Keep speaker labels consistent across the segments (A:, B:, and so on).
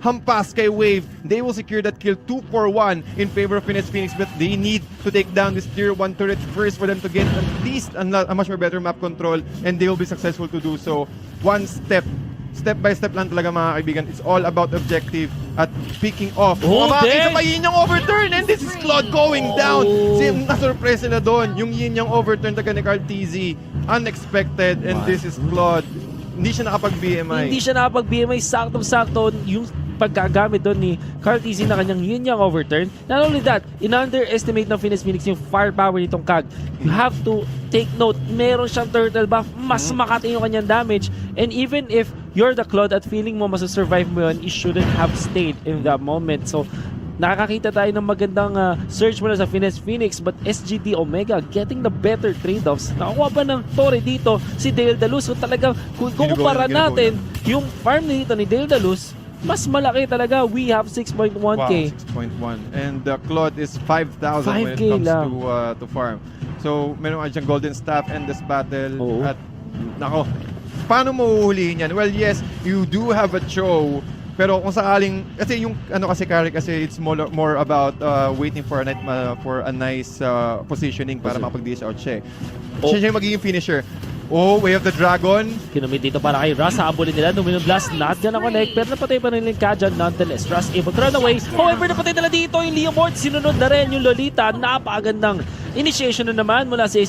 A: hampas kay Wave. They will secure that kill 2-4-1 in favor of Finesse Phoenix, but they need to take down this tier 1 turret first for them to get at least a much more better map control, and they will be successful to do so. One step by step lang talaga mga kaibigan. It's all about objective at picking off. Makakita pa yin yung overturn, and this is Claude going down. Nasurpresa na doon. Yung yin yung overturn taga ni Carl TZ. Unexpected, and this is Claude. Hindi siya nakapag-BMI.
B: Hindi siya nakapag-BMI. Saktong-sakto yung pagkagamit doon ni Carl TZ na kanyang yin yang overturn. Not only that, in-underestimate ng Finesse Phoenix yung firepower nitong Kag. You have to take note, meron siyang turtle buff, mas makati yung kanyang damage. And even if you're the Claude at feeling mo masasurvive mo yun, you shouldn't have stayed in that moment. So, nakakakita tayo ng magandang search mula sa Finesse Phoenix, but SGD Omega getting the better trade-offs. Nakakuha pa ng Torre dito si Dale Dalus. So talaga, kung kumpara natin yung farm dito ni Dale Dalus, mas malaki talaga. We have 6.1k.
A: Wow, 6.1. And Claude is 5,000 when it comes to farm. So, meron nga siyang golden staff and this battle. At, nako, paano mo uhulihin yan? Well, yes, you do have a show. Pero kung sakaling, kasi yung kasi carry kasi it's more about waiting for a nice positioning para makapag-dish out siya. Siya yung magiging finisher. We have the dragon.
B: Kinumit dito para kay Russ. Habulin nila. Dominant Blast. Not gonna connect. Pero napatay pa rin yung Kajan. Nonetheless, Russ able to run away. However, napatay nila dito yung Leomord. Sinunod na rin yung Lolita. Napakagandang initiation na naman mula sa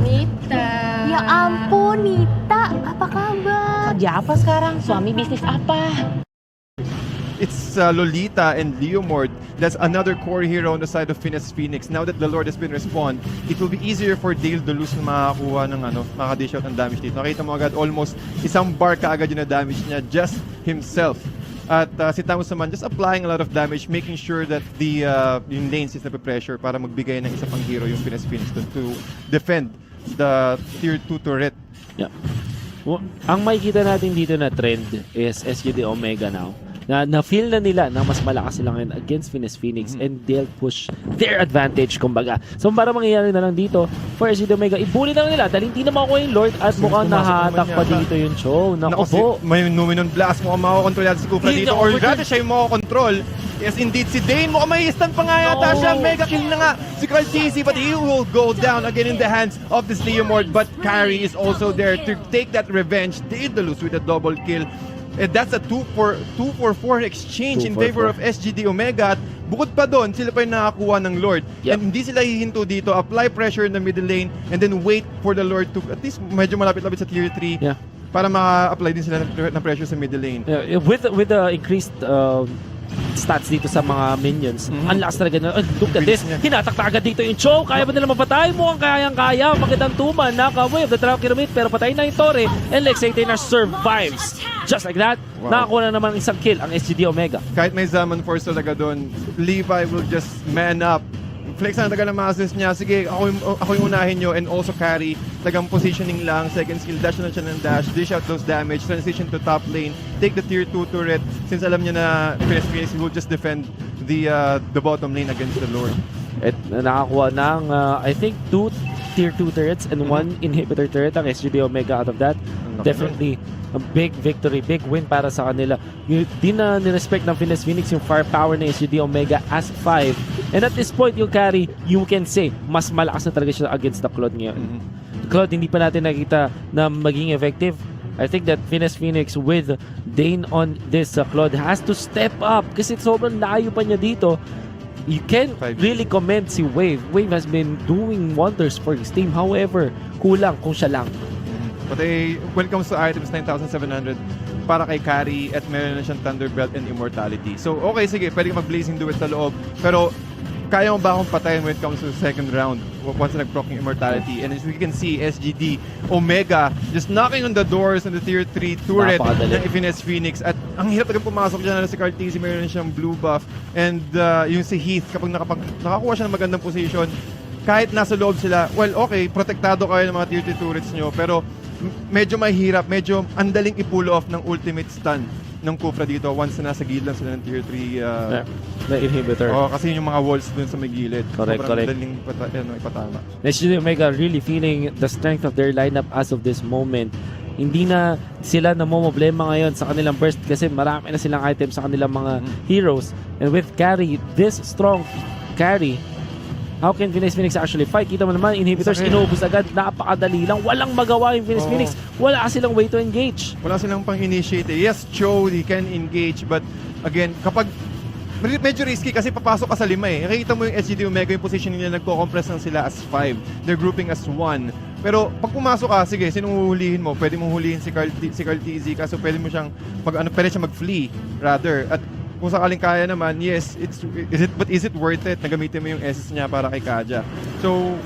C: Nita.
D: Ya ampun, Nita. Apa kabar?
C: Kerja apa sekarang? Suami bisnis apa?
A: It's Lolita and Leomord. That's another core hero on the side of Finesse Phoenix. Now that the Lord has been respawned, it will be easier for Dale Dalus na makakuha ng makadish out ng damage dito. Nakita mo agad almost isang bar kaagad yung na-damage niya just himself. At si Tamus naman just applying a lot of damage, making sure that the yung lanes is na-pressure para magbigay ng isa pang hero yung Finesse Phoenix to defend the tier 2 turret.
B: Yeah. Well, ang makikita natin dito na trend is SGD Omega now. Na-feel na nila na mas malakas sila ngayon against Finesse Phoenix and they'll push their advantage, kumbaga. So para mangyayari na lang dito for SGD Omega, ibuli na lang nila dahil hindi na makuha yung Lord at mukhang nahatak pa dito yung show. Naku po.
A: May Numinon Blast, mukhang makakontrol natin si Kufra dito. Or rather siya yung makakontrol. Yes, indeed, si Dane mukhang may stand pa nga yata siya. Mega kill na nga si Carl TZ, but he will go down again in the hands of this Leomord. But Carry is also there to take that revenge. They lose with a double kill. And that's a 2-4-4 exchange in favor of SGD Omega. At bukod pa doon, sila pa yung nakakuha ng Lord. And hindi sila hihinto dito. Apply pressure in the middle lane and then wait for the Lord to at least medyo malapit-lapit sa tier 3 para ma-apply din sila ng pressure sa middle lane.
B: With the increased stats dito sa mga minions, ang lakas talaga na, look at this, hinatak na agad dito yung Cho, kaya ba nila mapatay? Mukhang kayang-kaya, magandang tuman, naka-way of the Trakiramit, pero patay na yung Torre, and Lexator survives. Just like that, nakakuha na naman isang kill ang SGD Omega.
A: Kahit may Zaman Force talaga doon, Levi will just man up. Flex na talaga ng masses niya. Sige, ako yung unahin nyo, and also Carry. Tagang positioning lang, second skill, dash na siya ng dash, dish out those damage, transition to top lane, take the tier 2 turret, since alam niya na Finesse Phoenix will just defend the bottom lane against the Lord.
B: At nakakuha ng, I think, 2 tier 2 turrets and 1 inhibitor turret ang SGD Omega out of that. Definitely a big victory, big win para sa kanila. Di na nirespect ng Finesse Phoenix yung firepower ng SGD Omega as 5. And at this point, yung Carry, you can say, mas malakas na talaga siya against the Claude ngayon. Claude, hindi pa natin nakita na maging effective. I think that Finesse Phoenix with Dane on this Claude has to step up kasi sobrang layo pa niya dito. You can't really commend si Wave. Wave has been doing wonders for his team. However, kulang kung siya lang.
A: But when it comes to items, 9,700 para kay Carry at meron na siyang Thunderbelt and Immortality. So, okay, sige, pwede mag-Blazing Duet sa loob. Pero, kaya mo ba akong patayin when it comes to the second round once na nag-proc yung Immortality? And as we can see, SGD Omega just knocking on the doors on the tier 3 turret ng Finesse Phoenix. At ang hirap talagang pumasok dyan na si Carl TZ, meron na siyang blue buff. And yung si Heath, kapag nakakuha siya ng magandang position, kahit nasa loob sila, well, okay, protektado kayo ng mga tier 2 turrets nyo, pero medyo mahirap, medyo andaling i-pull off ng ultimate stun ng Kufra dito once na nasa gilid lang sila ng tier 3
B: na inhibitor.
A: Kasi yung mga walls dun sa may gilid.
B: Correct.
A: Andaling ipatama.
B: SGD Omega really feeling the strength of their lineup as of this moment. Hindi na sila namomblema ngayon sa kanilang burst kasi marami na silang items sa kanilang mga heroes. And with carry, this strong carry, how can Finesse actually fight? Kita mo naman, inhibitors, inuubos agad, napakadali lang. Walang magawa yung Finesse. Wala silang way to engage.
A: Wala silang pang-initiate. Yes, Cho, they can engage, but again, kapag medyo risky kasi papasok ka sa 5 eh. Nakikita mo yung SGD Omega, yung position nila, nagko-compress lang sila as 5. They're grouping as 1. Pero pag pumasok ka, sige, sinong huhulihin mo? Pwede mong hulihin si Carl TZ, kaso pwede mo siyang pwede siya mag-flee rather. At kung sakaling kaya naman, yes, is it worth it na gamitin mo yung SS niya para kay Kaja? So,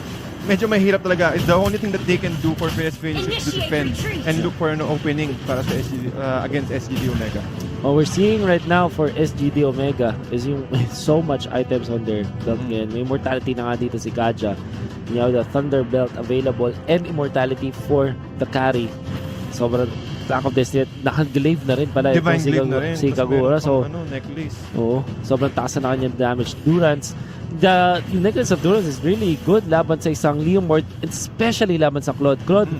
A: medyo mahirap talaga. The only thing that they can do for Finesse is to defend and look for an opening para sa against SGD Omega.
B: What we're seeing right now for SGD Omega is yung so much items on their belt ngayon. May immortality na nga dito si Kaja. You know, the Thunder Belt available and immortality for the carry. Sobrang lack of destiny. Naka-glaive na rin pala
A: Divine glaive na rin.
B: Si Kagura. So,
A: necklace.
B: Oo, sobrang taas na kanyang damage. Durance. The necklace of Durance is really good laban sa isang Leomord, especially laban sa Claude. Claude,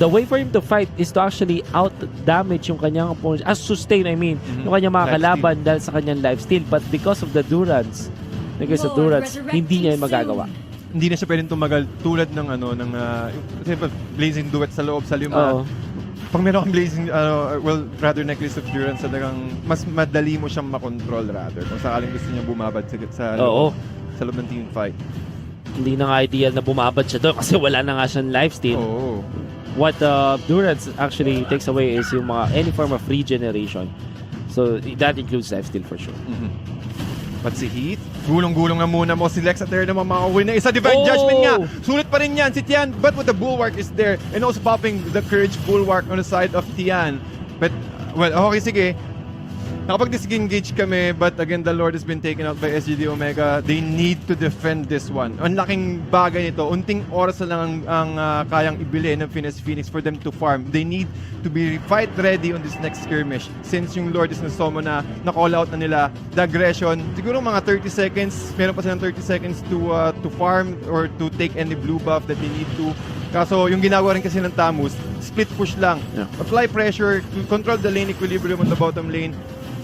B: the way for him to fight is to actually out-damage yung kanyang opponent. Sustain, I mean. Yung kanyang mga kalaban dahil sa kanyang lifesteal. But because of the Durance, necklace of Durance, hindi niya yung magagawa.
A: Hindi na siya pwedeng tumagal tulad ng kasi blazing duet sa loob sa 5. Pag meron kang blazing, rather necklace of Durance, talagang mas madali mo siyang makontrol rather. Kung sakaling gusto niya bumabad sa loob ng team fight.
B: Hindi na nga ideal na bumabad siya doon kasi wala na nga siyang lifesteal. What Durance actually takes away is yung any form of regeneration. So that includes lifesteal for sure.
A: But si Heath, gulong-gulong na muna mo. Si Lex Aether naman makakawin na isa. Divine Judgment nga. Sulit pa rin yan si Tian. But with the Bulwark is there. And also popping the Courage Bulwark on the side of Tian. But, well, okay, sige. Nakapag-disengage kami, but again, the Lord has been taken out by SGD Omega. They need to defend this one. Ang laking bagay nito. Unting oras na lang ang kayang ibili ng Finesse Phoenix for them to farm. They need to be fight ready on this next skirmish. Since yung Lord is na-summon na call out na nila, the aggression, siguro mga 30 seconds, meron pa silang 30 seconds to farm or to take any blue buff that they need to. Kaso yung ginagawa rin kasi ng Tamus, split push lang. Apply pressure, control the lane equilibrium on the bottom lane.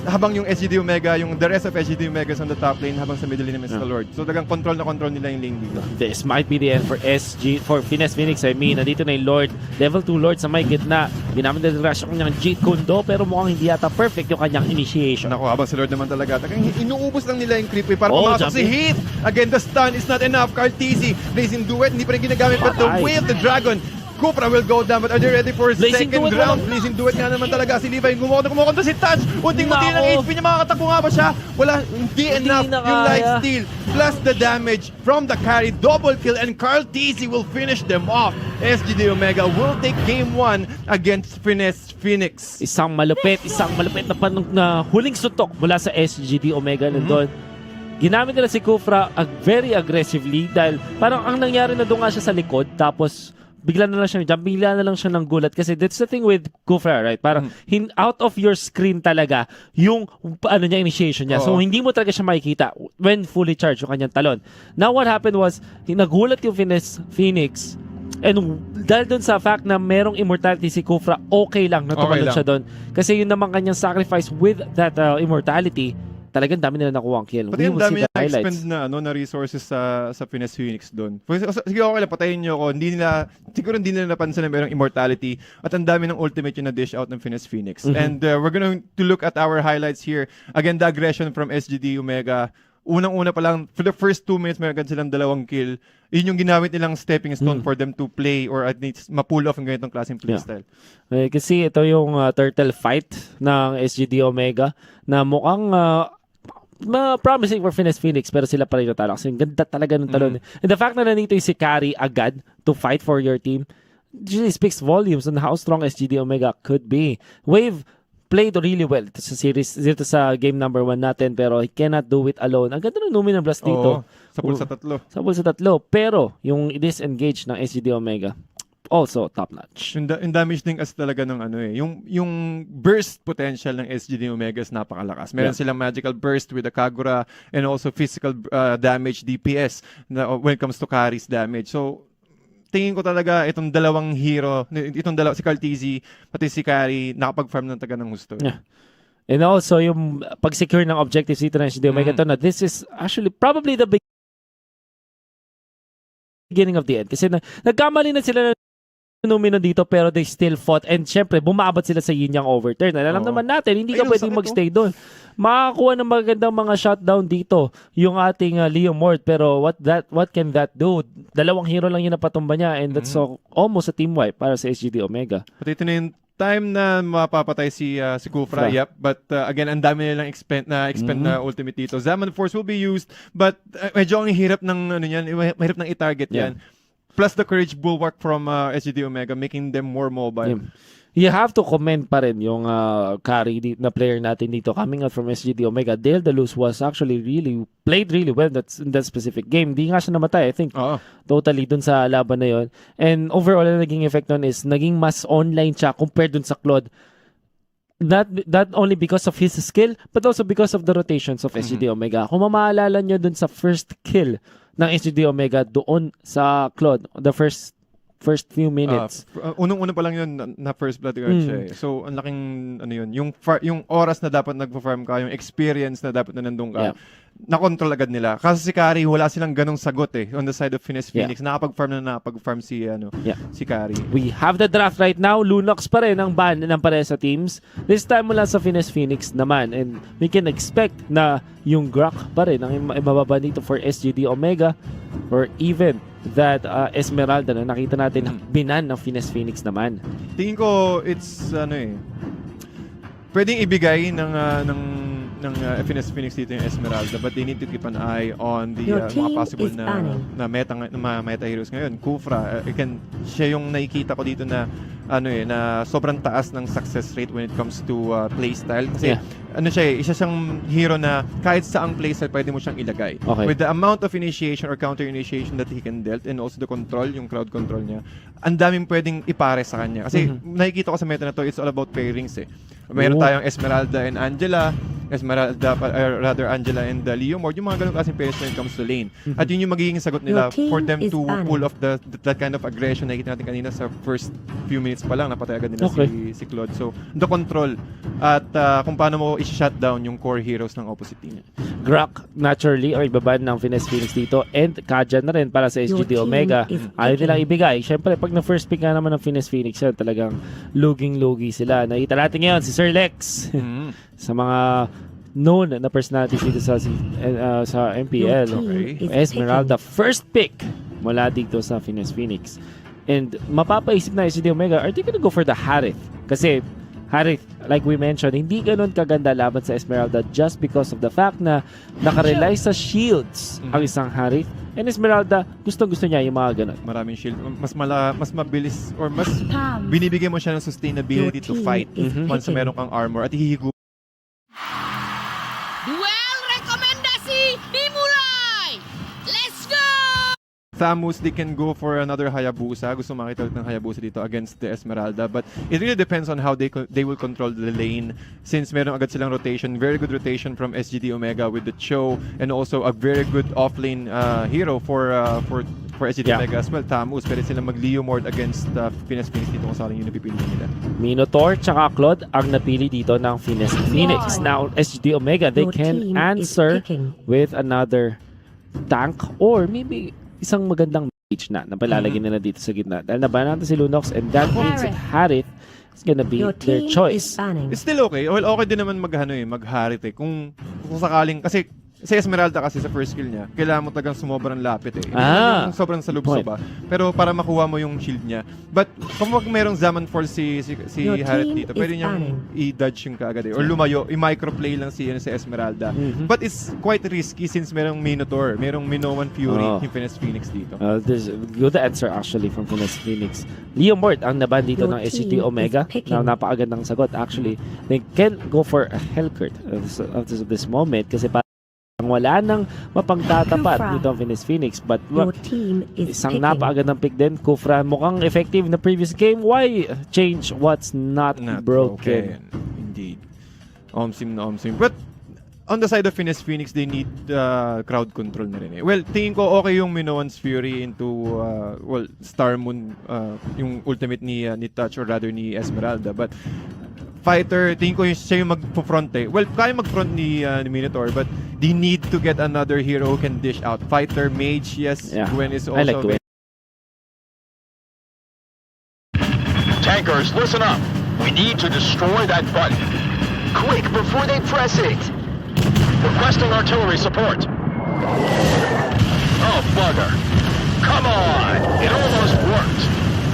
A: Habang yung SGD Omega, yung the rest of SGD Omega on the top lane, habang sa middle lane naman sa Lord. So dagang control nila yung lane dito.
B: This might be the end for Finesse Phoenix. I mean, nandito na yung Lord, level 2 Lord sa may gitna. Ginamit na rush yung kanyang Jade Kundo, pero mukhang hindi yata perfect yung kanyang initiation.
A: Naku, habang sa Lord naman talaga, inuubos lang nila yung creep para pumasok si Heath. Again, the stun is not enough. Carl TZ, Blazing Duet, hindi pa rin ginagamit, but the way of the Dragon, Cupra will go down, but are they ready for
B: Blazing
A: second
B: Duet
A: round? Blazing Duet nga naman talaga. Si Levi kumukontra si Touch. Unting-unti ng HP niya, makakatakbo nga ba siya? Wala, hindi enough yung lifesteal. Plus the damage from the carry. Double kill, and Carl TZ will finish them off. SGD Omega will take game 1 against Finesse Phoenix.
B: Isang malupit na huling sutok mula sa SGD Omega nandun. Ginamit nila si Kufra very aggressively dahil parang ang nangyari na doon nga siya sa likod, tapos bigla na lang siya ng gulat kasi that's the thing with Kufra, right? Parang out of your screen talaga yung initiation niya. So hindi mo talaga siya makikita when fully charged yung kanyang talon. Now what happened was, nagulat yung Finesse Phoenix, and dahil dun sa fact na merong immortality si Kufra, okay lang na tumalon siya dun. Kasi yun naman kanyang sacrifice with that immortality, talagang dami nila nakuha ang kill.
A: Pati ang dami niya expend na resources sa Finesse Phoenix doon. Sige, okay lang, patayin niyo ako. Siguro hindi nila napansin na merong immortality at ang dami ng ultimate yung na-dish out ng Finesse Phoenix. And we're going to look at our highlights here. Again, the aggression from SGD Omega. Unang-una pa lang, for the first 2 minutes, meron silang 2 kill. Yun yung ginamit nilang stepping stone for them to play or at least ma-pull off ang ganitong klaseng playstyle.
B: Kasi ito yung turtle fight ng SGD Omega na mukhang promising for Finesse Phoenix, pero sila pa rin natalo kasi ganda talaga ng talon. And the fact na nandito yung si Carry agad to fight for your team usually speaks volumes on how strong SGD Omega could be. Wave played really well sa series, dito sa game number 1 natin, pero he cannot do it alone. Ang ganda ng Numinal Blast dito.
A: Sapul sa tatlo.
B: Sapul sa tatlo. Pero yung disengage ng SGD Omega, also top-notch.
A: Yung damage din as talaga ng yung burst potential ng SGD Omega is napakalakas. Meron silang magical burst with the Kagura and also physical damage DPS when it comes to carries damage. So, tingin ko talaga itong dalawang hero, si Carteezy, pati si Carry, nakapag-farm ng taga ng husto.
B: Yeah. And also, yung pag-secure ng objectives dito ng SGD Omega to na this is actually probably the beginning of the end. Kasi nagkamali na sila numino dito pero they still fought and syempre bumabot sila sa yin-yang overturn. Alam naman natin, hindi ka pwedeng magstay doon. Makakuha ng magandang mga shutdown dito yung ating Leo Mort pero what can that do? Dalawang hero lang yung napatumba niya and that's almost a team wipe para sa SGD Omega.
A: Pati ito na yung time na mapapatay si Kufra. Yep. But again, ang dami nilang expend na ultimate dito. Zaman Force will be used but medyo ang hirap ng mahirap ng i-target yan. Plus the courage bulwark from SGD Omega making them more mobile. You
B: have to commend pa rin yung carry na player natin dito coming out from SGD Omega. Dale Daluz was actually played really well in that specific game. Di nga siya namatay, I think. Totally dun sa laban na yon. And overall, ang naging effect nun is naging mas online siya compared dun sa Claude. Not only because of his skill, but also because of the rotations of SGD Omega. Kung mamaalala nyo dun sa first kill ng SGD Omega doon sa Claude, the first few minutes.
A: Unang-una pa lang yun na first blood guard siya eh. So, ang laking yung oras na dapat nagpo-farm ka, yung experience na dapat na nandun ka, na-control agad nila. Kasi si Carry, wala silang ganong sagot eh. On the side of Finesse Phoenix, nakapag-farm si Carry.
B: We have the draft right now. Lunox pa rin ang ban ng pareha sa teams. This time mula sa Finesse Phoenix naman. And we can expect na yung Grak pa rin ang mababa dito for SGD Omega or even that Esmeralda na nakita natin binan ng Finesse Phoenix naman.
A: Tingin ko it's pwedeng ibigay ng Finesse Phoenix dito yung Esmeralda but they need to keep an eye on the mga possible na meta heroes ngayon. Kufra, siya yung nakikita ko dito na na sobrang taas ng success rate when it comes to playstyle kasi isa siyang hero na kahit saang playstyle pwede mo siyang ilagay. With the amount of initiation or counter initiation that he can dealt and also the control, yung crowd control niya, ang daming pwedeng ipare sa kanya. Kasi nakikita ko sa meta na to, it's all about pairings eh. Meron tayong Esmeralda and Angela, Angela and Leo Mort, yung mga ganun klaseng pairings when it comes to lane. At yun yung magiging sagot nila for them to pull off that kind of aggression na nakikita natin kanina sa first few minutes pa lang, napatay agad nila si Claude. So, the control at kung paano mo i-shutdown yung core heroes ng opposite team.
B: Grak, naturally, ang ibaban ng Finesse Phoenix dito and Kajan na rin para sa SGD Omega. Ayaw nilang ibigay. Siyempre, pag na-first pick nga naman ng Finesse Phoenix yan, talagang luging-lugi sila. Nakita natin ngayon si Sir Lex sa mga known na personalities dito sa MPL. Esmeralda, first pick mula dito sa Finesse Phoenix. And mapapaisip na SGD Omega, are they gonna go for the Harith? Kasi Harith, like we mentioned, hindi ganun kaganda laban sa Esmeralda just because of the fact na nakarely sa shields ang isang Harith. And Esmeralda, gustong-gusto niya yung mga ganun.
A: Maraming shield. Mas mabilis or mas binibigyan mo siya ng sustainability to fight once meron kang armor at hihigo.
C: Duel rekomendasi dimulai! Let's go!
A: Thamus, they can go for another Hayabusa. Gusto makita ulit ng Hayabusa dito against the Esmeralda. But it really depends on how they will control the lane. Since meron agad silang rotation, very good rotation from SGD Omega with the Cho and also a very good offlane hero for SGD Omega as well. Thamus, pwede silang mag-Leo Mort against Finesse Phoenix dito kung saan yung napipili nila.
B: Minotaur tsaka Claude ang napili dito ng Finesse Phoenix. Now, SGD Omega, they can answer with another tank or maybe isang magandang mage na palalagyan nila dito sa gitna. Dahil nabanan natin si Lunox and that means that Harith is gonna be their choice.
A: It's still okay. Well, okay din naman mag-Harith eh. Kung sakaling, kasi si Esmeralda kasi sa first skill niya, kailangan mo talagang sumobra ng lapit eh. Yung sobrang salubso ba. Pero para makuha mo yung shield niya. But kung merong Zaman Force si Harith dito, pwede niyang i-dodge yung kaagad eh. Or lumayo, i-microplay lang si Esmeralda. But it's quite risky since merong Minotaur, merong Minoan Fury yung Finesse Phoenix dito.
B: There's a good answer actually from Finesse Phoenix. Leo Mort ang naban dito ng SGD Omega. Na napakagandang sagot actually. They can go for a Hellcurt at this moment kasi wala nang mapagtatapat dito ang Finesse Phoenix but isang napakagandang pick din. Kufra mukhang effective na previous game. Why change what's not broken?
A: Indeed. Omsim. But on the side of Finesse Phoenix, they need crowd control na rin eh. Well, tingin ko okay yung Minoan's Fury into Star Moon, yung ultimate ni Touch or rather ni Esmeralda. But Fighter, tingin ko siya yung mag-front eh. Well, kaya mag-front ni Minotaur, but they need to get another hero who can dish out. Fighter, Mage, yes, Gwen is also...
B: I like Gwen.
E: Tankers, listen up. We need to destroy that button. Quick, before they press it. Requesting artillery support. Oh, bugger. Come on. It almost worked.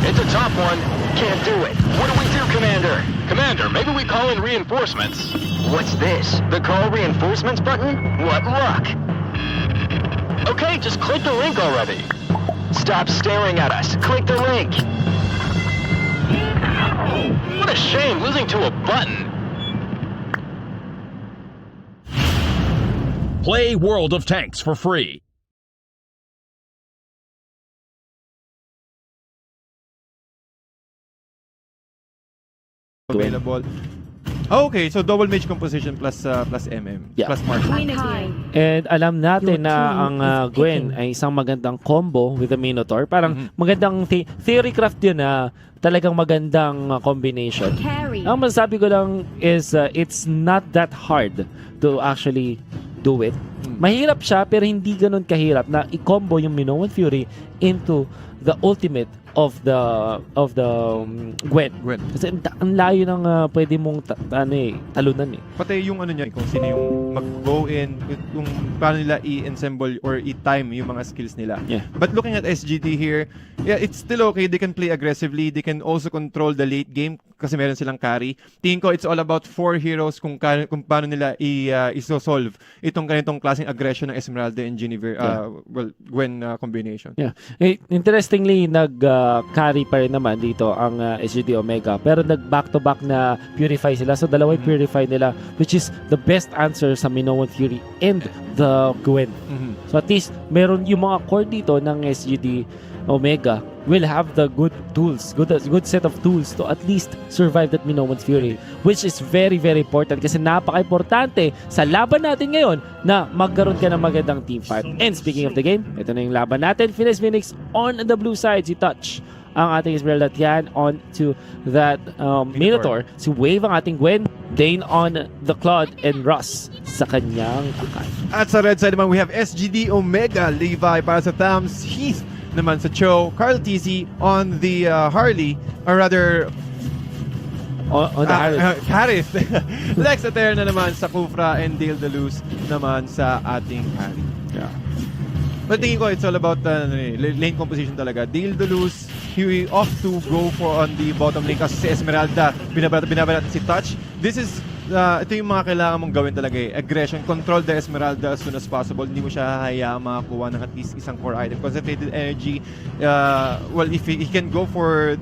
E: It's a top one. Can't do it. What do we do, Commander? Commander, maybe we call in reinforcements. What's this? The call reinforcements button? What luck? Okay, just click the link already. Stop staring at us. Click the link. What a shame losing to a button.
F: Play World of Tanks for free.
A: Available. Okay, so double mage composition plus MM,
B: Yeah.
A: plus Mark.
B: And alam natin na ang Gwen ay isang magandang combo with the Minotaur. Parang magandang theory craft yun na talagang magandang combination. Ang masasabi ko lang is it's not that hard to actually do it. Mahirap siya pero hindi ganun kahirap na i-combo yung Minoan Fury into the ultimate of the Gwen. Kasi ang layo ng pwede mong talunan eh.
A: Pati yung ano niya, kung sino yung mag-go in, kung paano nila i-ensemble or i-time yung mga skills nila.
B: Yeah.
A: But looking at SGD here, yeah, it's still okay. They can play aggressively. They can also control the late game kasi meron silang carry. Tingin ko it's all about 4 heroes kung paano nila i-solve itong ganitong klaseng aggression ng Esmeralda and Gwen combination.
B: Yeah. Interestingly, carry pa rin naman dito ang SGD Omega. Pero nag-back-to-back na Purify sila. So, dalawang Purify nila, which is the best answer sa Minoan Fury and the Gwen. So, at least, meron yung mga core dito ng SGD Omega will have the good tools, good set of tools to at least survive that Minoan's Fury, which is very, very important kasi napaka-importante sa laban natin ngayon na magkaroon ka ng magandang team fight. And speaking of the game, ito na yung laban natin. Finesse Phoenix on the blue side, si Touch ang ating Esmeralda at yan on to that Minotaur. Si Wave ang ating Gwen, Dane on the Claude, and Russ sa kanyang akay.
A: At sa red side naman, we have SGD Omega, Levi para sa Tams, Heath naman sa Cho, Carl TZ on the Harley, or rather
B: on the
A: Harith. Lex Aether naman sa Kufra, and Dale Deluz naman sa ating Harry.
B: Yeah.
A: But tingin ko, it's all about lane composition talaga. Dale Deluz, he off to go for on the bottom lane kasi si Esmeralda, binabarat si Touch. This is ito yung mga kailangan mong gawin talaga eh. Aggression, control the Esmeralda as soon as possible. Hindi mo siya hahayaang makakuha ng at least isang core item. Concentrated energy, well, if he can go for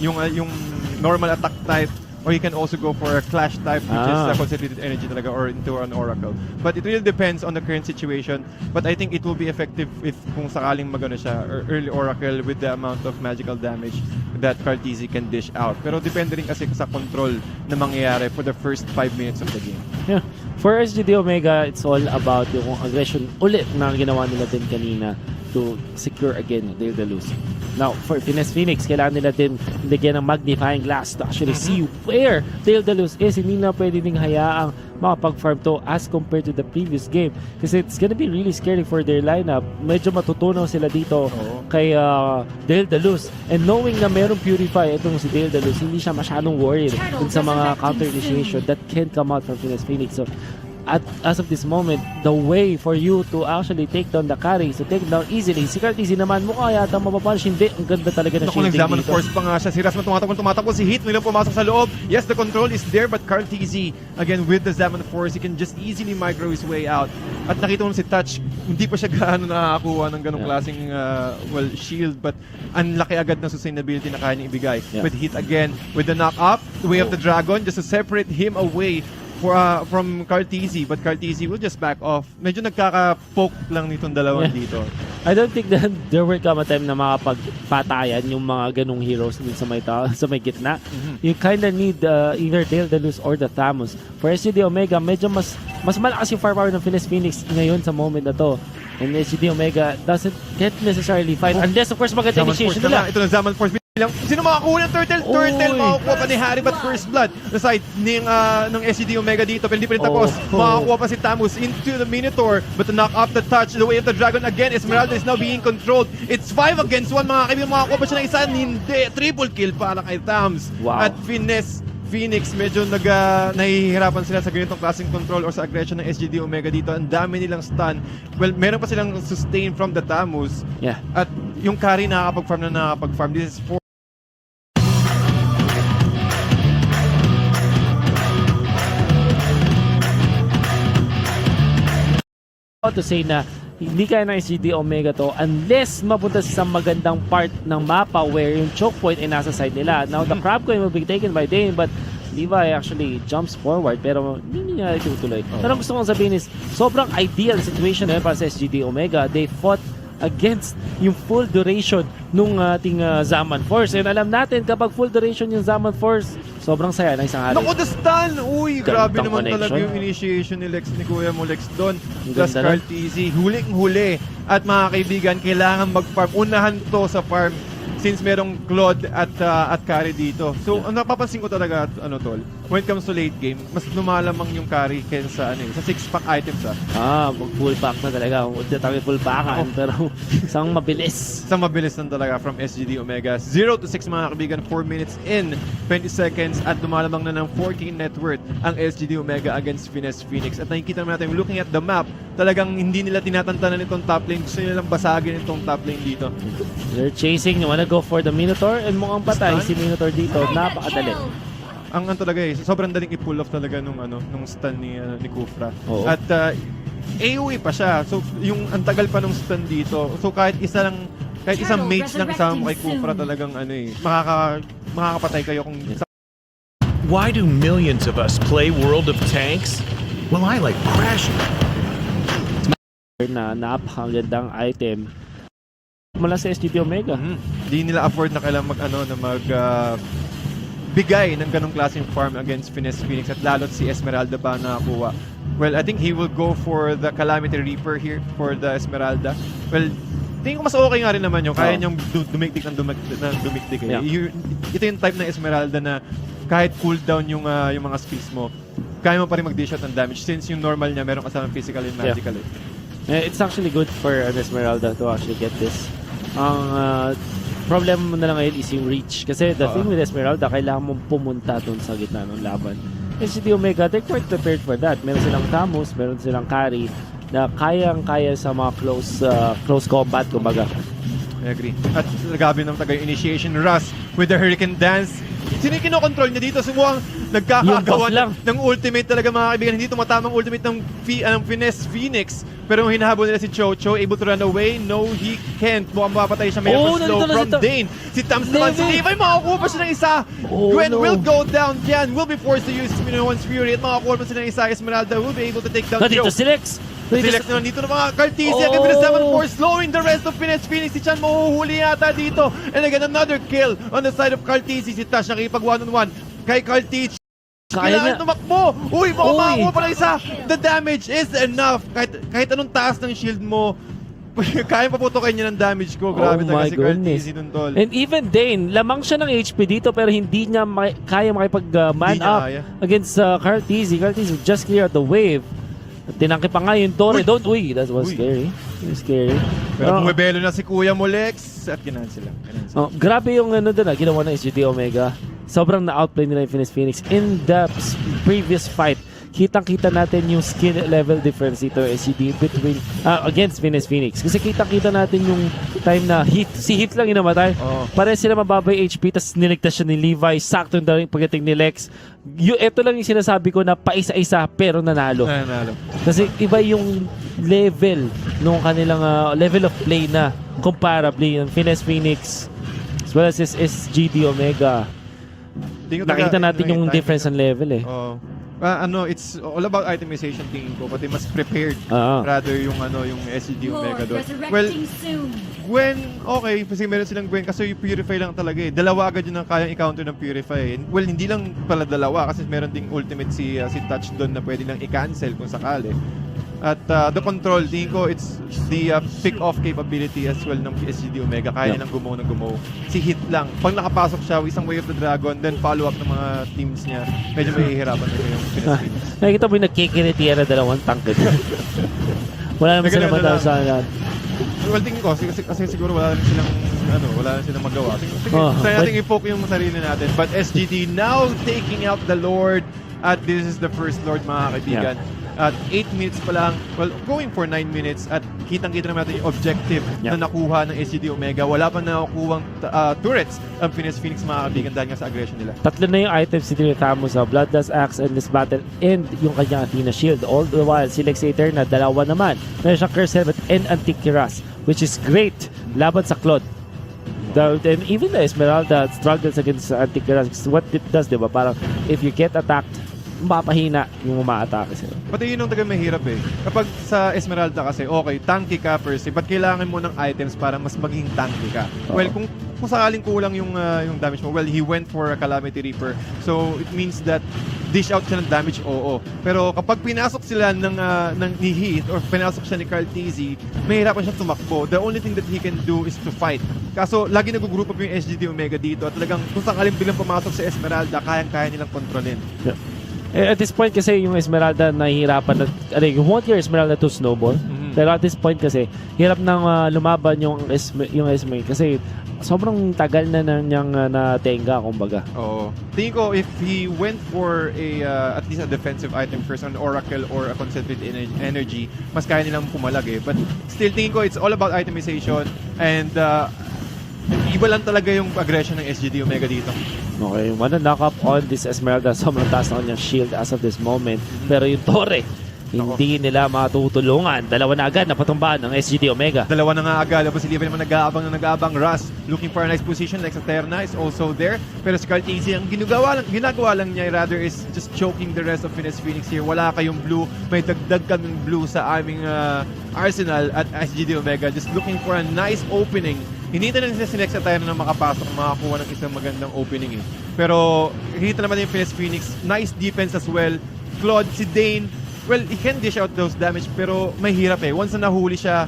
A: yung normal attack type, or you can also go for a clash type, which is concentrated energy talaga, or into an oracle. But it really depends on the current situation. But I think it will be effective if kung sakaling magano siya, or early oracle with the amount of magical damage that Cartesi can dish out. Pero depende rin kasi sa control na mangyayari for the first 5 minutes of the game.
B: Yeah. For SGD Omega, it's all about yung aggression ulit na ginawa nila din kanina to secure again Dale Deluz. Now, for Finesse Phoenix, kailangan nila din lagyan ng magnifying glass to actually see where Dale Deluz is. Hindi na pwede ding hayaang makapag-farm to as compared to the previous game. Kasi it's gonna be really scary for their lineup. Medyo matutunaw sila dito kay Dale Deluz. And knowing na merong Purify itong si Dale Deluz, hindi siya masyadong worried dun sa mga counter initiation that can come out from Finesse Phoenix. So, as of this moment, the way for you to actually take down the carry, to take down easily. Si Cartesi naman, mukha yata mapapunch. Hindi, ang ganda talaga ng shielding
A: Naku,
B: dito.
A: force pa nga siya. Si Rasman tumatakbo. Si Heath nilang pumasok sa loob. Yes, the control is there, but Cartesi, again, with the Zaman Force, he can just easily micro his way out. At nakita mo si Touch, hindi pa siya gaano nakakakuha ng ganong klaseng shield, but ang laki agad ng sustainability na kaya niya ibigay. With Heath again, with the knock-up, the way of the Dragon, just to separate him away from Cartesi, but Cartesi will just back off. Medyo nagkaka-poke lang nitong dalawan dito.
B: I don't think that there will come a time na makapagpatayan yung mga ganong heroes dun sa may gitna. You kinda need either Daedalus or the Thamus. For SGD Omega, medyo mas malakas yung firepower ng Finesse Phoenix ngayon sa moment na to. And SGD Omega doesn't get necessarily fight unless of course maganda initiation nila.
A: Ito na Zaman Force bilang. Sino makakuha ng turtle? Turtle makakuha pa ni Harry but First Blood. The side ng SGD Omega dito pero hindi pa rin tapos. Makakuha pa si Thamus into the Minotaur but to knock off the touch. The way of the dragon again. Esmeralda is now being controlled. It's 5 against 1 mga kaibigan. Makakuha pa siya ng isa. Hindi. Triple kill para kay Thams.
B: Wow.
A: At Finesse Phoenix, medyo nahihirapan sila sa ganitong klaseng control or sa aggression ng SGD Omega dito. Ang dami nilang stun. Well, meron pa silang sustain from the Thamus.
B: Yeah.
A: At yung carry nakakapag-farm na nakakapag-farm. This is 4.
B: To say na hindi kaya ng SGD Omega to unless mapunta sa magandang part ng mapa where yung choke point ay nasa side nila. Now, the crab coin will be taken by Dane but Levi actually jumps forward pero hindi niya itutuloy. Pero ang gusto kong sabihin is sobrang ideal situation na para sa SGD Omega. They fought against yung full duration nung ating Zaman Force. And alam natin kapag full duration yung Zaman Force, sobrang saya ng isang hari.
A: Naku, the stun! Uy, grabe
B: Gandang
A: naman
B: connection.
A: talaga yung initiation ni Lex, ni Kuya mo Lex doon.
B: Ang
A: Plus
B: ganda
A: Carl TZ, huling-huli. At mga kaibigan, kailangan mag-farm. Unahan to sa farm since merong Claude at carry dito. So, ang napapansin ko talaga, tol, when it comes to late game, mas lumalamang yung carry kaysa sa 6-pack items.
B: Full pack na talaga. Huwag na tayo full packan pero isang mabilis.
A: Isang mabilis lang talaga from SGD Omega. 0-6 mga kaibigan, 4 minutes in 20 seconds at lumalamang na ng 4K net worth ang SGD Omega against Finesse Phoenix. At nakikita naman natin, looking at the map, talagang hindi nila tinatantanan itong top lane. Gusto nilang basagin itong top lane dito.
B: They're chasing. You wanna go for the Minotaur and mukhang patay si Minotaur dito. Napakadali.
A: Ang talaga sobrang daling i-pull off talaga nung stun ni Kufra.
B: Oo.
A: At AoE pa siya. So yung ang tagal pa nung stun dito. So kahit isang mage lang isama kay Kufra talagang makakapatay kayo kung
F: Why do millions of us play World of Tanks? Well, I like crashing.
B: Na napakagandang item mula sa SGD Omega.
A: Di nila afford na kailang bigay ng ganong klaseng farm against Finesse Phoenix at lalo't si Esmeralda pa nakakuha. Well, I think he will go for the Calamity Reaper here for the Esmeralda. Well, tingin ko mas okay nga rin naman yung kaya niyang dumiktik ng dumiktik.
B: Yeah.
A: Ito yung type ng Esmeralda na kahit cooldown yung mga skills mo, kaya mo pa rin mag-dish out ng damage since yung normal niya meron kasamang physical and magical.
B: It's actually good for an Esmeralda to actually get this. Ang problem mo na lang ngayon is yung reach. Kasi the thing with Esmeralda, kailangan mong pumunta dun sa gitna ng laban. SGD Omega, they're quite prepared for that. Meron silang Thamus, meron silang carry na kayang-kaya sa mga close combat, kumbaga.
A: I agree. At nagabi ng taga initiation Russ with the Hurricane Dance. Sino yung kinokontrol niya dito? Sumukhang nagkakagawa ng ultimate talaga mga kaibigan. Hindi tumatamang ultimate ng Finesse Phoenix. Pero hinahabol nila si Chocho, able to run away. No, he can't. Mukhang mapatay siya. Mayroon slow from Dane. Si Tams naman, si Levi, makakuha pa siya ng isa. Gwen will go down. Kian will be forced to use Minoan's Fury. At makakuha pa siya ng isa. Esmeralda will be able to take down
B: Dito
A: Joe.
B: si Lex.
A: Select naman dito ng mga Cartesia. Again, with the 7-4 slowing the rest of Finesse Phoenix. Si Chan mahuhuli yata dito. And again, another kill on the side of Cartesia. Si Tash nakipag 1-on-1 kay Cartesia. Kailangan tumakbo. Uy, makakuha pa ng isa. The damage is enough. Kahit anong taas ng shield mo, kaya paputokin niya ng damage ko. Grabe talaga si Cartesia dun, tol.
B: And even Dane, lamang siya ng HP dito pero hindi niya kaya makipag-man up against Cartesia. Cartesia just clear out the wave. Tinangki pa nga yung Torre doon. Uy, that was scary. Scary.
A: Pero bumibelo na si Kuya mo, Lex. At ginansel lang.
B: Grabe yung ginawa ng SGD Omega. Sobrang na-outplay nila yung Finesse Phoenix. In the previous fight, kitang-kita natin yung skill level difference dito SGD against Finesse Phoenix. Kasi kitang-kita natin yung time na si Heath lang yung namatay. Pare sila mababay HP, tapos niligtas siya ni Levi. Sakto yung pagdating ni Lex. Ito lang yung sinasabi ko na paisa-isa pero nanalo. Kasi iba yung level nung kanilang level of play na comparably ng Finesse Phoenix as well as SGD Omega. Nakita natin yung difference ng level
A: It's all about itemization tingin ko, pati mas prepared
B: Ah.
A: rather yung yung SGD Omega doon. Well,
D: Resurrecting soon.
A: Gwen, okay, kasi meron silang Gwen kasi yung Purify lang talaga eh. Dalawa agad yun ang kayang i-counter ng Purify. Well, hindi lang pala dalawa kasi meron ding ultimate si Touch doon na pwede lang i-cancel kung sakali. At the control, tingin ko it's the pick-off capability as well ng SGD Omega. Kaya nilang gumaw na gumaw. Si Hit lang. Pag nakapasok siya, isang Way of the Dragon, then follow-up ng mga teams niya. Medyo mahihirapan na yung Finesse.
B: Nakikita mo yung nagkikiritira na dalawang tank doon. Wala naman sila matalo sa lahat.
A: Well, tingin ko, kasi siguro wala na silang magawa. Sige, try natin i-poke yung sarili natin. But SGD now taking out the Lord. At this is the first Lord, mga kaibigan. At 8 minutes pa lang, well, going for 9 minutes at kitang-kita naman natin yung objective na nakuha ng SGD Omega. Wala pa nakukuhang turrets ang Finesse Phoenix, mga kaibigan, dahil nga sa aggression nila.
B: Tatlo na yung items si Tamo sa Bloodlust Axe and this battle and yung kanyang Athena Shield. All the while, si Lex Aether na dalawa naman. Meron siyang Curse Helmet and Antikyras, which is great laban sa Claude. And even the Esmeralda struggles against Antikyras. What it does, diba? Parang if you get attacked, mapahina yung umaatake sila.
A: Pati yun ang taga mahirap eh. Kapag sa Esmeralda kasi, okay, tanky ka per se, but kailangan mo ng items para mas maging tanky ka. Well, kung sakaling kulang yung damage mo, well, he went for a Calamity Reaper. So, it means that dish out siya ng damage, oo. Pero kapag pinasok sila ni Heath or pinasok siya ni Carl TZ, mahirapan siya tumakbo. The only thing that he can do is to fight. Kaso, lagi nag-group up yung SGD Omega dito at talagang kung sakaling bilang pumasok sa Esmeralda, kayang-kaya nilang kontrolin.
B: Yeah. At this point kasi yung Esmeralda nahihirapan na, you want your Esmeralda to snowball. Pero at this point kasi, hirap nang lumaban yung Esme kasi sobrang tagal na niyang natenga, kumbaga.
A: Oo. Tingin ko if he went for at least a defensive item first, an Oracle or a Concentrated Energy, mas kaya nilang pumalag eh. But still, tingin ko it's all about itemization and iba lang talaga yung aggression ng SGD Omega dito.
B: Okay, wanna knock up on this Esmeralda. Sobrang taas na kanyang shield as of this moment. Pero yung Torre, hindi nila matutulungan. Dalawa na agad na patumbahan ng SGD Omega.
A: Dalawa na nga agad. Tapos si Levi naman nag-aabang. Russ looking for a nice position. Like Saterna is also there. Pero si Carl TZ, ang ginagawa lang niya rather is just choking the rest of Finesse Phoenix here. Wala kayong blue. May dagdag kaming blue sa aming arsenal at SGD Omega. Just looking for a nice opening. Hinihintay na si Nexa tayo na makapasok, makakuha ng isang magandang opening eh. Pero hinihintay naman yung Finesse Phoenix. Nice defense as well. Claude, si Dane, well, he can dish out those damage pero mahirap eh. Once na nahuli siya,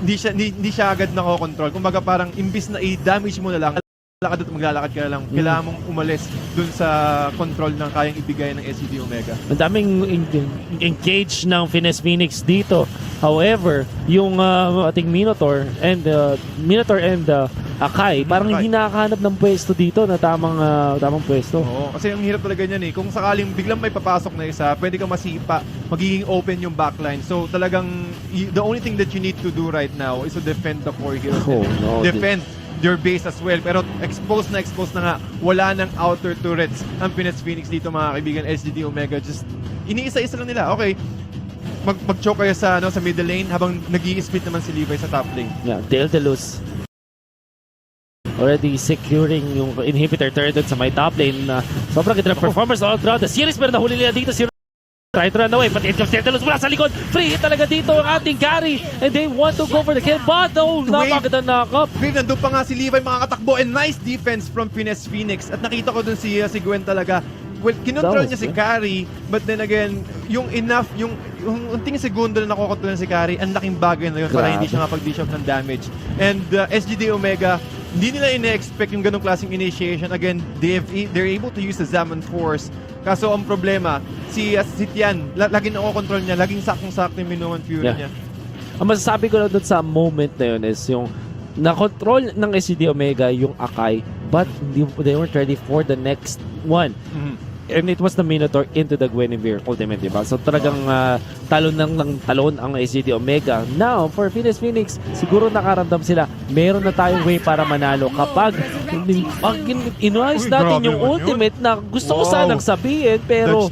A: hindi siya agad nakokontrol. Kumbaga parang imbis na i-damage mo na lang, maglalakad ka na lang. Kailangan mong umalis dun sa control ng kayang ibigay ng SGD Omega.
B: Ang daming engage ng Finesse Phoenix dito. However, yung ating Minotaur and Akai, parang hindi nakakahanap ng pwesto dito na tamang pwesto.
A: Oo, kasi ang hirap talaga niyan eh. Kung sakaling biglang may papasok na isa, pwede kang masipa, magiging open yung backline. So talagang, the only thing that you need to do right now is to defend the core heroes. Defend your base as well. Pero exposed na nga. Wala ng outer turrets ang Finesse Phoenix dito, mga kaibigan. SGD Omega, just iniisa-isa lang nila. Okay, mag-choke kayo sa middle lane habang nag-i-split naman si Levi sa top lane.
B: Yeah, Deltalus already securing yung inhibitor turret sa may top lane na sobrang ganda ng performance all throughout the series, pero nahuli nila dito si try to run away, but it comes Deltalus mula sa likod. Free hit talaga dito ang ating carry and they want to go for the kill, but napakaganda knock-up.
A: Wave, nandun pa nga si Levi makakatakbo and nice defense from Finesse Phoenix at nakita ko dun si Gwen talaga. Well, kinontrol niya si Carry, but then again, yung unting segundo na nakokontrol si Carry, ang laking bagay na yun para hindi siya mapag-dish out ng damage. And SGD Omega, hindi nila ine-expect yung ganong klaseng initiation. Again, they're able to use the Zaman Force. Kaso ang problema, si Tian, laging nakokontrol niya, laging saktong-sakto yung Minoan Fury niya.
B: Ang masasabi ko lang doon sa moment na yun is yung na-control ng SGD Omega yung Akai, but they weren't ready for the next one. And it was the Minotaur into the Guinevere ultimate, diba? So talagang talon ang SGD Omega. Now, for Finesse Phoenix, siguro nakaramdam sila, meron na tayong way para manalo. Kapag inuayos natin yung ultimate na gusto ko sanang sabihin, pero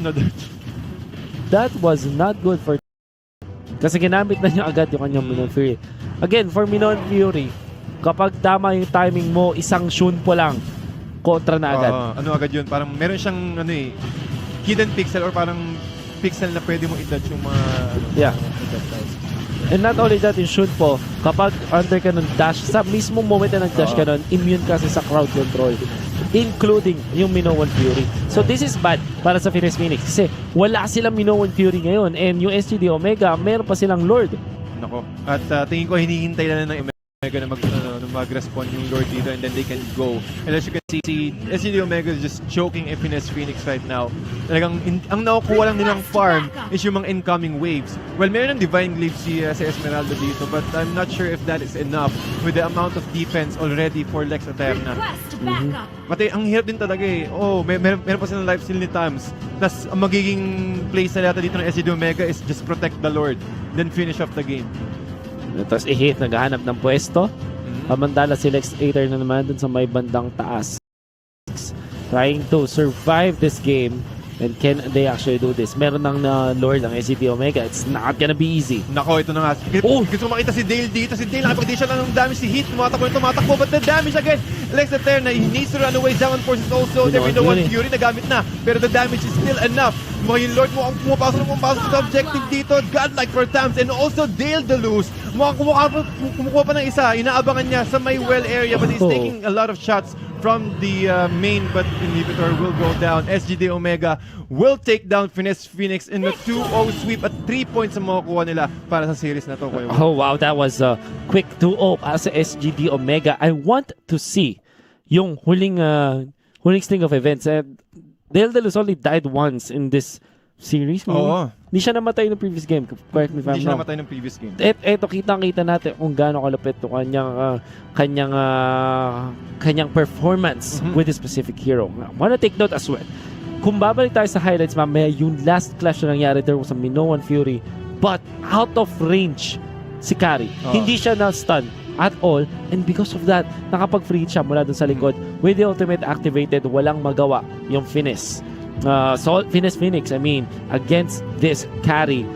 B: that was not good for kasi ginamit na niya agad yung kanyang Minoan Fury. Again, for Minoan Fury, kapag tama yung timing mo, isang shun po lang, kontra na agad.
A: Ano agad yun? Parang meron siyang hidden pixel or parang pixel na pwede mo i-dodge yung mga
B: Yeah. And not only that, in shoot po, kapag under ka ng dash, sa mismo moment na nag-dash ka nun, immune kasi sa crowd control. Including yung Minoan Fury. So this is bad para sa Finesse Phoenix kasi wala silang Minoan Fury ngayon and yung SGD Omega, meron pa silang Lord.
A: Nako. At tingin ko hinihintay na ng Omega na mag-respond yung Lord dito and then they can go. And as you can see, SGD Omega is just choking Finesse Phoenix right now. Talagang ang nakukuha lang nilang farm is yung mga incoming waves. Well, meron ng Divine Glaive si Esmeralda dito but I'm not sure if that is enough with the amount of defense already for Lex Eterna. Pati ang hirap din talaga eh. Oh, meron pa silang life steal ni Tams. Tapos ang magiging place na yata dito ng SGD Omega is just protect the Lord then finish off the game.
B: Tapos i-hit, naghahanap ng pwesto. Pamandala si Lex Aether na naman dun sa may bandang taas. Trying to survive this game. And can they actually do this? Meron ng Lord ng SCD Omega. It's not gonna be easy.
A: Nako, ito na nga. Gusto makita si Dale dito. Si Dale nakapag-dish siya ng damage. Si Heat, tumatakbo. But the damage again. Lex Eterna, he needs to run away. Zaman forces also. There is the one Fury na gamit na. Pero the damage is still enough. Yung Lord mo ang pumapasok sa objective dito. Godlike for Tams. And also Dale Deluz. Kumukuha pa ng isa. Inaabangan niya sa may well area. But he's taking a lot of shots from the main, but inhibitor will go down. SGD Omega will take down Finesse Phoenix in the 2-0 sweep at 3 points ang makukuha nila para sa series na to.
B: Oh wow, that was a quick 2-0 para sa SGD Omega. I want to see yung huling string of events. Dale Deluz only died once in this series.
A: Oo.
B: Hindi siya namatay ng previous game. Correct me if I'm
A: Hindi siya
B: wrong.
A: namatay ng previous game.
B: Eto, kitang-kita natin kung gaano kalupit to kanyang performance with this specific hero. I wanna take note as well. Kung babalik tayo sa highlights mamaya, yung last clash na nangyari, there was a Minoan Fury but out of range si Kari. Hindi siya na-stun at all and because of that, nakapag-free siya mula dun sa likod. With the ultimate activated, walang magawa yung Finesse. So Finesse Phoenix, I mean, against this carry.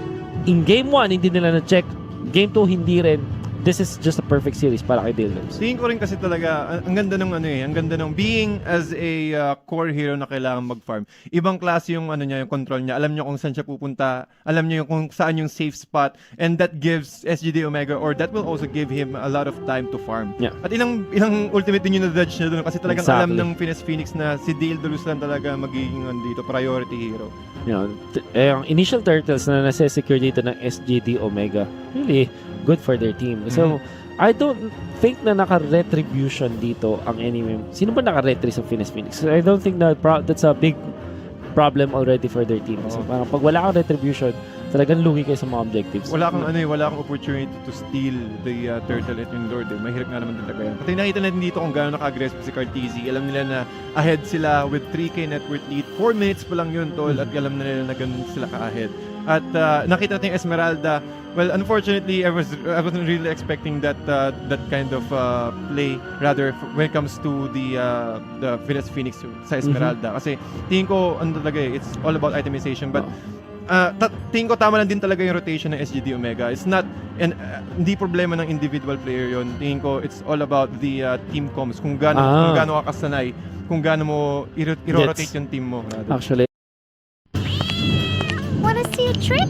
B: In game 1, hindi nila na-check. Game 2, hindi rin. This is just a perfect series para kay Dale Deluz.
A: Tingin ko rin kasi talaga, ang ganda ng ang ganda ng being as a core hero na kailangan mag-farm. Ibang klase yung yung control niya. Alam niyo kung saan siya pupunta, alam niyo kung saan yung safe spot, and that gives SGD Omega, or that will also give him a lot of time to farm.
B: Yeah.
A: At ilang ultimate din yung na-dodge niya doon kasi talagang
B: Exactly.
A: alam ng Finesse Phoenix na si Dale Deluz lang talaga magiging dito, priority hero.
B: Ang initial turtles na nasa-secure dito ng SGD Omega, really good for their team. So, I don't think na naka-retribution dito ang enemy. Sino ba naka-retri sa Finesse Phoenix? So, I don't think na that's a big problem already for their team. So, parang pag wala kang retribution, talagang lugi kayo sa mga objectives.
A: Wala kang opportunity to steal the turtle at yung Lord. Mahirap nga naman talaga yan. Pati nakita natin dito kung gaano naka-aggressive si Cartesi. Alam nila na ahead sila with 3K net worth lead. 4 minutes pa lang yun, tol, at alam na nila na ganun sila ka-ahead. At nakita natin yung Esmeralda. Well, unfortunately, I wasn't really expecting that kind of play. Rather, when it comes to the Finesse Phoenix sa Esmeralda. Kasi tingin ko, talaga it's all about itemization. But tingin ko tama lang din talaga yung rotation ng SGD Omega. It's not, hindi problema ng individual player yon. Tingin ko, it's all about the team comms. Kung gaano ka kasanay, kung gaano mo i-rotate yung team mo.
B: Actually,
D: Wanna see a trick?